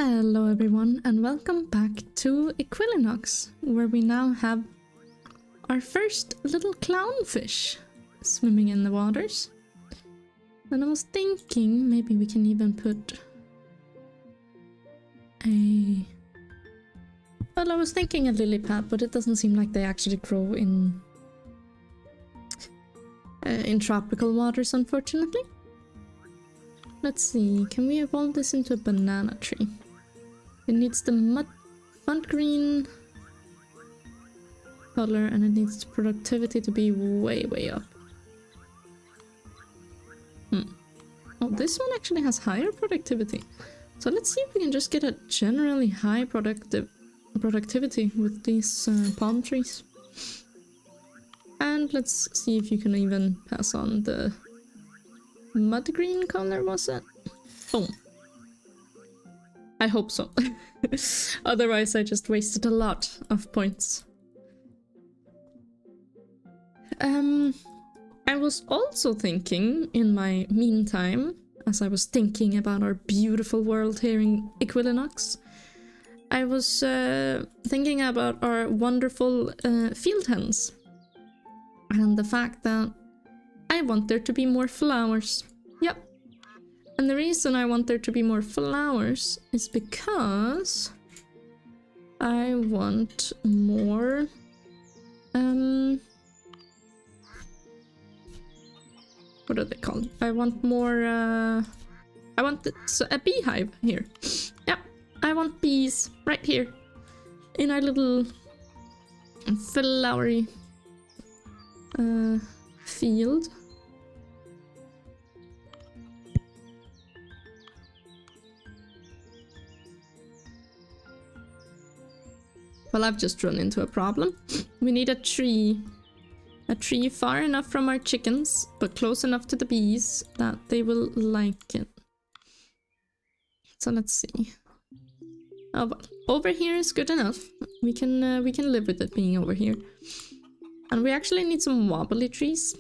Hello everyone and welcome back to Equilinox, where we now have our first little clownfish swimming in the waters. And I was thinking maybe we can even put a... Well, I was thinking a lily pad, but it doesn't seem like they actually grow in tropical waters, unfortunately. Let's see, can we evolve this into a banana tree? It needs the mud green color and it needs productivity to be way up. Oh, this one actually has higher productivity. So let's see if we can just get a generally high productivity with these palm trees. And let's see if you can even pass on the mud green color, was it? Boom. I hope so. Otherwise I just wasted a lot of points. I was also thinking in my meantime, as I was thinking about our beautiful world here in Equilinox, I was thinking about our wonderful field hens. And the fact that I want there to be more flowers. Yep. And the reason I want there to be more flowers is because I want more what are they called? I want more I want a beehive here. Yep. I want bees right here in our little flowery field. Well, I've just run into a problem. We need a tree. A tree far enough from our chickens, but close enough to the bees that they will like it. So let's see. Oh, well, over here is good enough. We can live with it being over here. And we actually need some wobbly trees.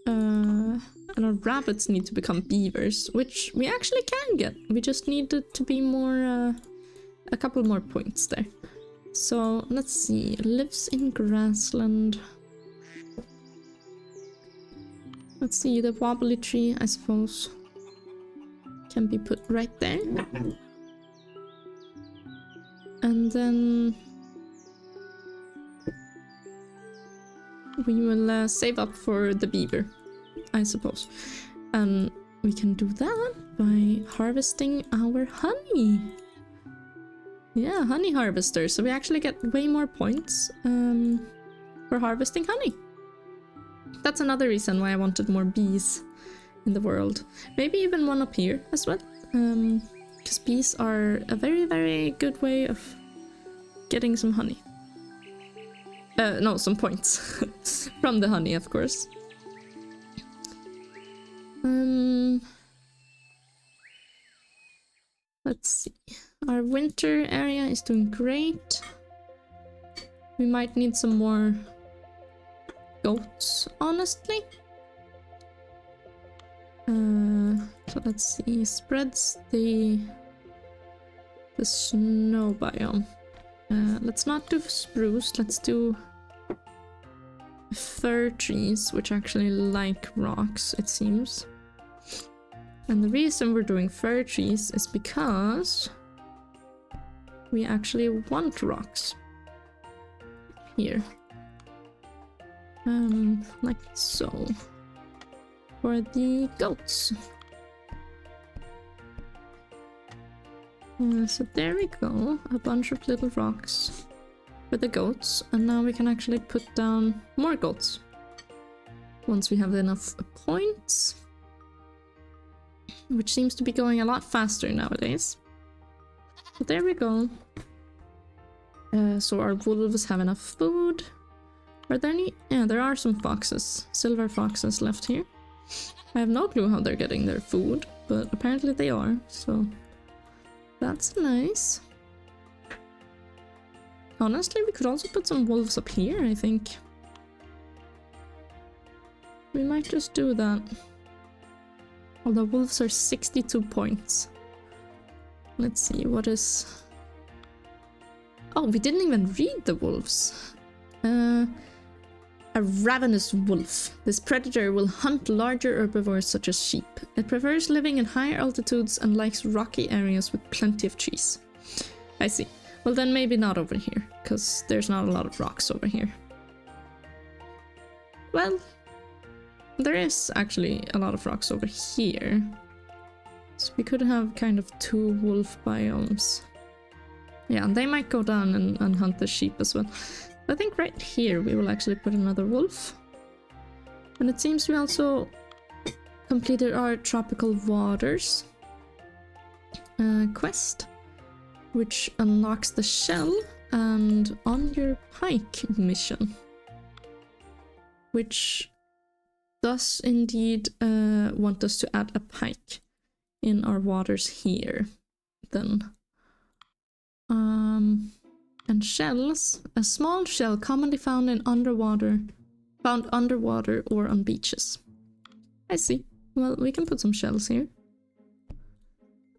And our rabbits need to become beavers, which we actually can get. We just need it to be more, a couple more points there. So let's see, lives in grassland. Let's see, the wobbly tree, I suppose, can be put right there. And then we will save up for the beaver, I suppose. And we can do that by harvesting our honey. Yeah, honey harvester. So we actually get way more points for harvesting honey. That's another reason why I wanted more bees in the world. Maybe even one up here as well. Because bees are a very good way of getting some honey. No, some points. From the honey, of course. Let's see. Our winter area is doing great. We might need some more goats, honestly. So let's see. Spreads the snow biome. Let's not do spruce. Let's do fir trees, which actually like rocks, it seems. And the reason we're doing fir trees is because we actually want rocks here. Like so. For the goats. So there we go. A bunch of little rocks for the goats. And now we can actually put down more goats. Once we have enough points. Which seems to be going a lot faster nowadays. But there we go. So our wolves have enough food. Are there any? Yeah, there are some foxes. Silver foxes left here. I have no clue how they're getting their food, but apparently they are, so that's nice. Honestly, we could also put some wolves up here, I think. We might just do that. Although wolves are 62 points. Let's see, what is... Oh, we didn't even read the wolves. A ravenous wolf. This predator will hunt larger herbivores such as sheep. It prefers living in higher altitudes and likes rocky areas with plenty of trees. I see. Well then maybe not over here, because there's not a lot of rocks over here. Well, there is actually a lot of rocks over here. So we could have kind of two wolf biomes. Yeah, and they might go down and hunt the sheep as well. I think right here we will actually put another wolf. And it seems we also completed our tropical waters quest, which unlocks the shell and on your pike mission, which does indeed want us to add a pike in our waters here then. And shells, a small shell commonly found underwater or on beaches. I see. Well, we can put some shells here.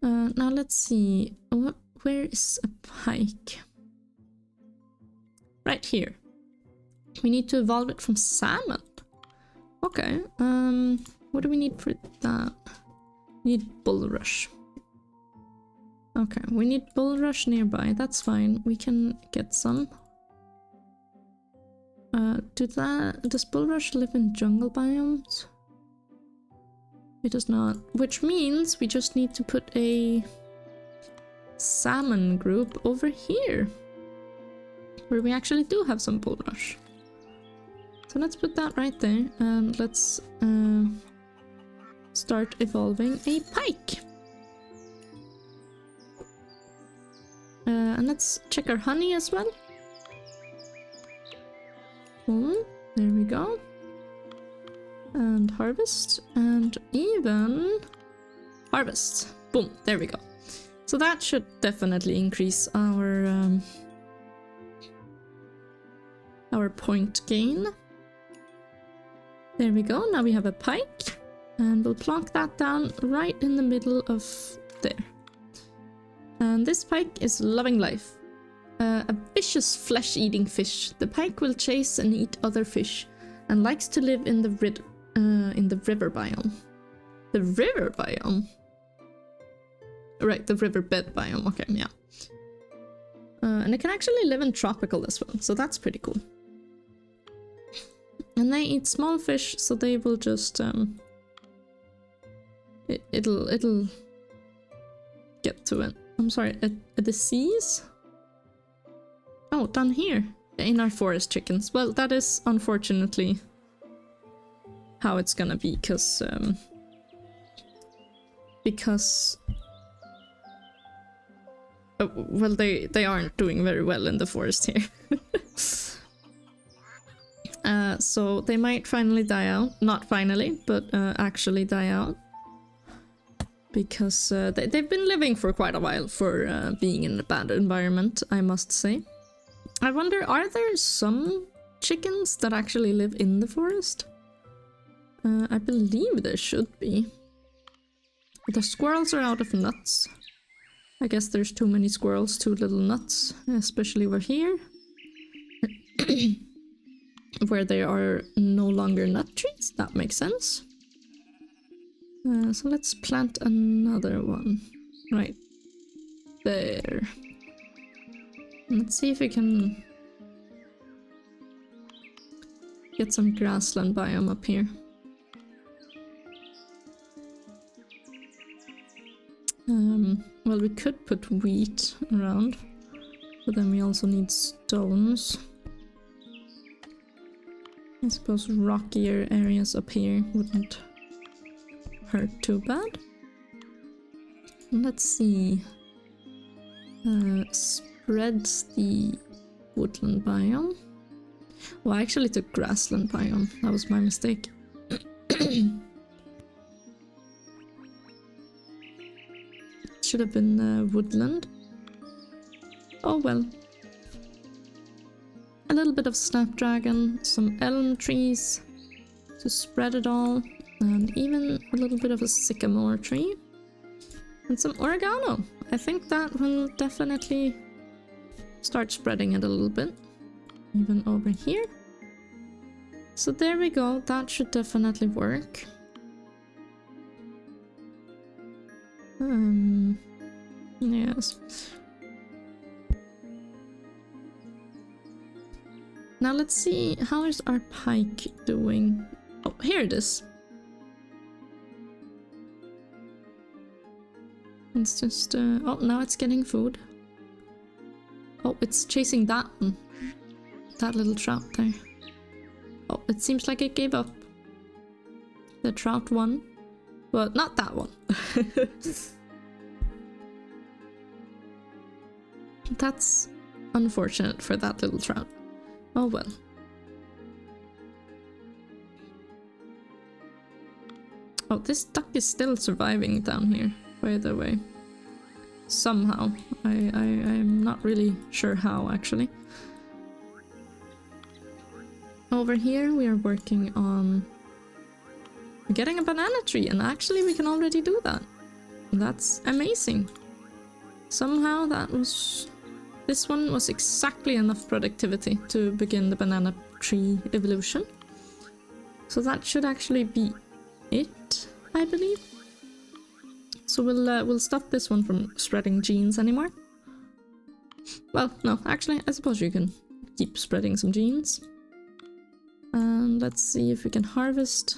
Now let's see. Where is a pike? Right here. We need to evolve it from salmon. Okay. What do we need for that? We need bulrush. Okay, we need bulrush nearby. That's fine. We can get some. Does bulrush live in jungle biomes? It does not. Which means we just need to put a salmon group over here, where we actually do have some bulrush. So let's put that right there, and let's start evolving a pike. And let's check our honey as well. Boom, there we go. And harvest, and even harvest. Boom, there we go. So that should definitely increase our point gain. There we go, now we have a pike, and we'll plonk that down right in the middle of there. And this pike is loving life. A vicious flesh-eating fish. The pike will chase and eat other fish, and likes to live in the river biome. The river biome? Right, the riverbed biome. Okay, yeah. And it can actually live in tropical as well, so that's pretty cool. And they eat small fish, so they will just it'll get to it. I'm sorry, a disease? Oh, down here in our forest chickens. Well, that is unfortunately how it's gonna be, because well, they aren't doing very well in the forest here. So they might finally die out. Not finally, but actually die out. Because they've been living for quite a while for being in a bad environment, I must say. I wonder, are there some chickens that actually live in the forest? I believe there should be. The squirrels are out of nuts. I guess there's too many squirrels, too little nuts, especially over here. Where there are no longer nut trees, that makes sense. So let's plant another one right there. Let's see if we can get some grassland biome up here. Well, we could put wheat around, but then we also need stones. I suppose rockier areas up here wouldn't hurt too bad. Let's see. Spreads the woodland biome. Well, I actually took grassland biome. That was my mistake. Should have been woodland. Oh well. A little bit of snapdragon, some elm trees to spread it all, and even a little bit of a sycamore tree. And some oregano. I think that will definitely start spreading it a little bit. Even over here. So there we go. That should definitely work. Yes. Now let's see, how is our pike doing? Oh, here it is. It's just, oh, now it's getting food. Oh, it's chasing that one. That little trout there. Oh, it seems like it gave up. The trout won. But not that one. That's unfortunate for that little trout. Oh well. Oh, this duck is still surviving down here, by the way. Somehow. I'm not really sure how, actually. Over here we are working on getting a banana tree, and actually we can already do that. That's amazing. Somehow this one was exactly enough productivity to begin the banana tree evolution. So that should actually be it, I believe. So we'll stop this one from spreading genes anymore. Well, no, actually, I suppose you can keep spreading some genes. And let's see if we can harvest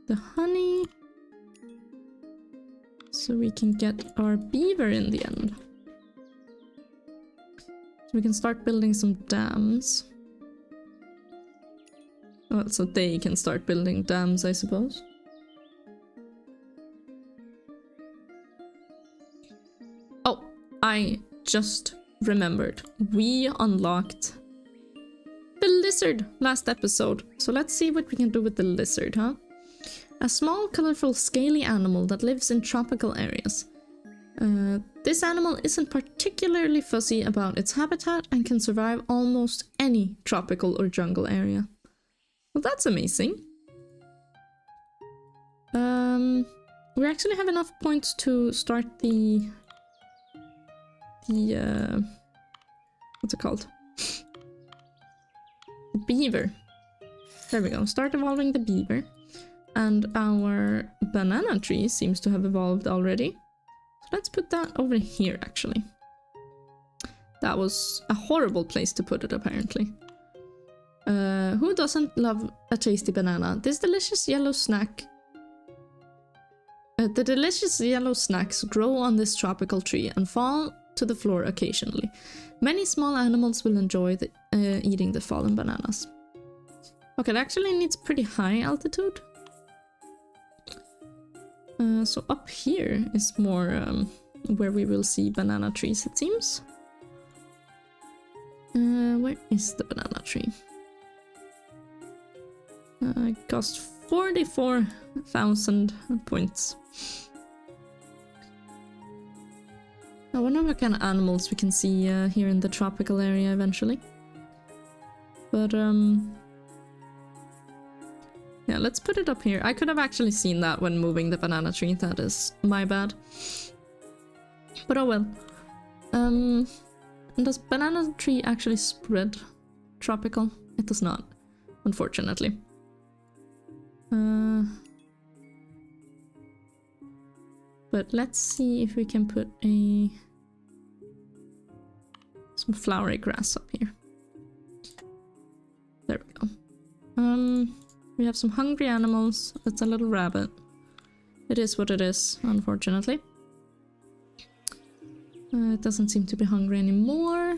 the honey. So we can get our beaver in the end. So we can start building some dams. Well, so they can start building dams, I suppose. Oh, I just remembered. We unlocked the lizard last episode. So let's see what we can do with the lizard, huh? A small, colorful, scaly animal that lives in tropical areas. This animal isn't particularly fussy about its habitat and can survive almost any tropical or jungle area. Well, that's amazing. We actually have enough points to start the what's it called? The beaver. There we go. Start evolving the beaver. And our banana tree seems to have evolved already. So let's put that over here, actually. That was a horrible place to put it, apparently. Who doesn't love a tasty banana? This delicious yellow snack... the delicious yellow snacks grow on this tropical tree and fall to the floor occasionally. Many small animals will enjoy eating the fallen bananas. Okay, it actually needs pretty high altitude. So up here is more where we will see banana trees, it seems. Where is the banana tree? It cost 44,000 points. I wonder what kind of animals we can see here in the tropical area eventually. But yeah, let's put it up here. I could have actually seen that when moving the banana tree. That is my bad. But oh well. And does banana tree actually spread tropical? It does not, unfortunately. But let's see if we can put some flowery grass up here. There we go. We have some hungry animals. It's a little rabbit. It is what it is, unfortunately. It doesn't seem to be hungry anymore.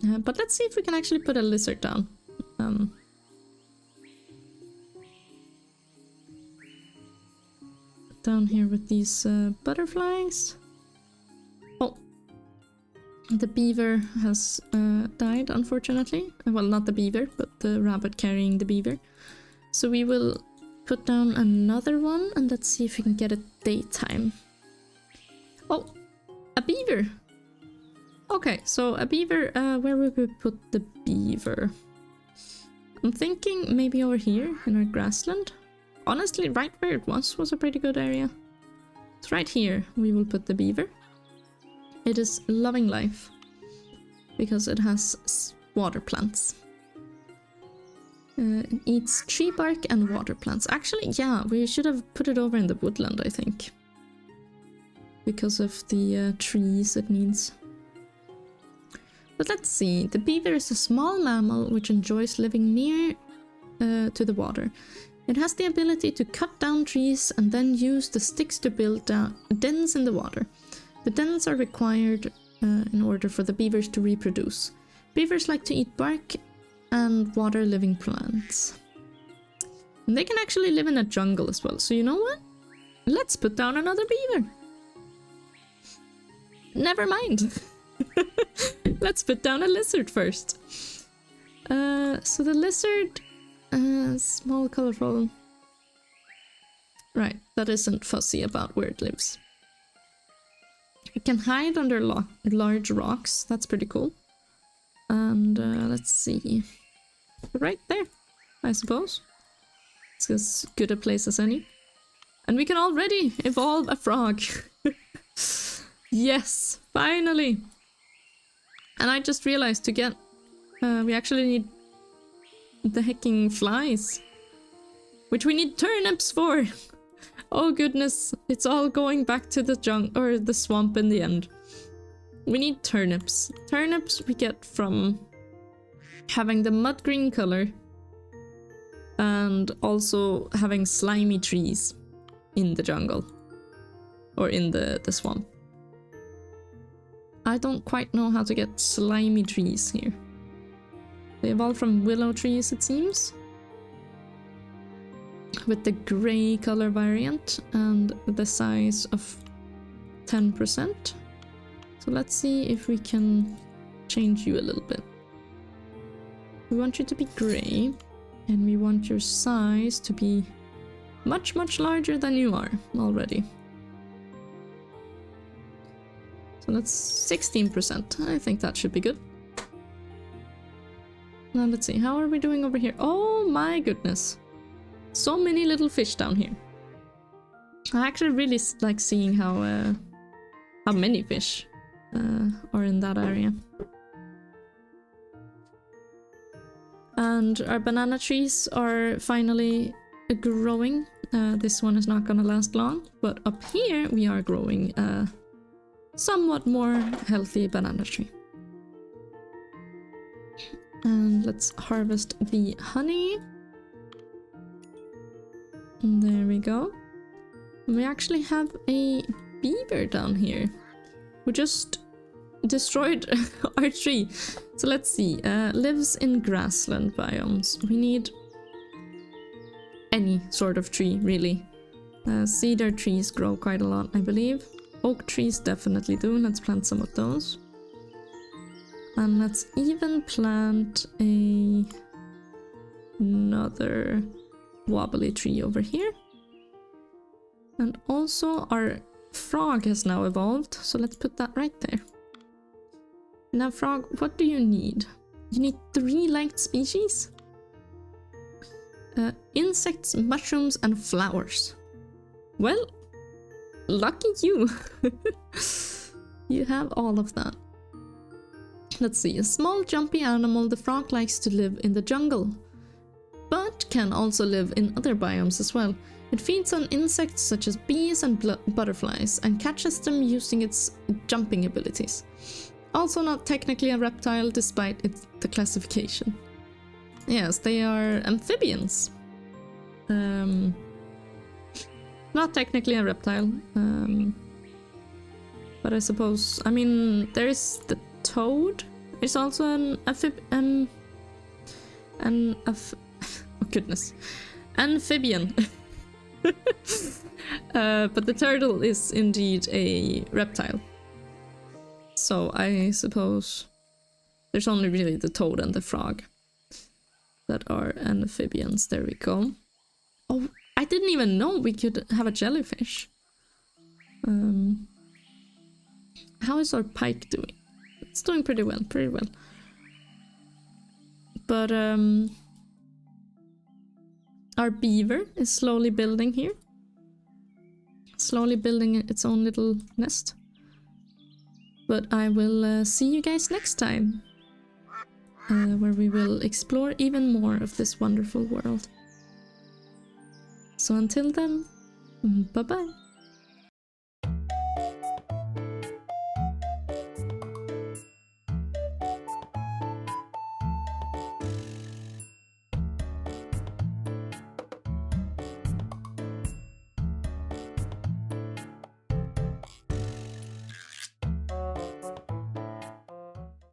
But let's see if we can actually put a lizard down. Down here with these butterflies. Oh, the beaver has died, unfortunately. Well, not the beaver, but the rabbit carrying the beaver. So we will put down another one, and let's see if we can get it daytime. Oh, a beaver! Okay, so a beaver, where would we put the beaver? I'm thinking maybe over here in our grassland. honestly, right where it was a pretty good area. So right here, we will put the beaver. It is loving life because it has water plants. It eats tree bark and water plants. Actually, yeah, we should have put it over in the woodland, I think. Because of the trees it needs. But let's see. The beaver is a small mammal which enjoys living near to the water. It has the ability to cut down trees and then use the sticks to build dens in the water. The dens are required in order for the beavers to reproduce. Beavers like to eat bark and water-living plants. And they can actually live in a jungle as well. So you know what? Let's put down another beaver. Never mind. Let's put down a lizard first. So the lizard, small, colorful. Right, that isn't fussy about where it lives. It can hide under large rocks. That's pretty cool. And let's see. Right there, I suppose. It's as good a place as any. And we can already evolve a frog. Yes, finally. And I just realized to get... we actually need the hecking flies. Which we need turnips for. Oh goodness, it's all going back to the swamp in the end. We need turnips. Turnips we get from having the mud green color and also having slimy trees in the jungle or in the swamp. I don't quite know how to get slimy trees here. They evolve from willow trees, it seems. With the grey color variant and the size of 10%. So let's see if we can change you a little bit. We want you to be grey, and we want your size to be much, much larger than you are already. So that's 16%. I think that should be good. Now let's see, how are we doing over here? Oh my goodness. So many little fish down here. I actually really like seeing how many fish are in that area. And our banana trees are finally growing. This one is not gonna last long, but up here we are growing a somewhat more healthy banana tree. And let's harvest the honey. And there we go. We actually have a beaver down here who just destroyed our tree. So let's see. Lives in grassland biomes. We need any sort of tree, really. Cedar trees grow quite a lot, I believe. Oak trees definitely do. Let's plant some of those. And let's even plant another wobbly tree over here. And also our frog has now evolved, so let's put that right there. Now frog, what do you need? You need 3 species? Insects, mushrooms, and flowers. Well, lucky you. You have all of that. Let's see, a small jumpy animal, the frog likes to live in the jungle, but can also live in other biomes as well. It feeds on insects such as bees and butterflies and catches them using its jumping abilities. Also not technically a reptile despite the classification. Yes, they are amphibians. Not technically a reptile. But I suppose, I mean, there is the toad. It's also an oh goodness, amphibian. But the turtle is indeed a reptile. So I suppose there's only really the toad and the frog that are amphibians. There we go. Oh, I didn't even know we could have a jellyfish. How is our pike doing? It's doing pretty well, But Our beaver is slowly building here. Slowly building its own little nest. But I will see you guys next time. Where we will explore even more of this wonderful world. So until then, bye bye.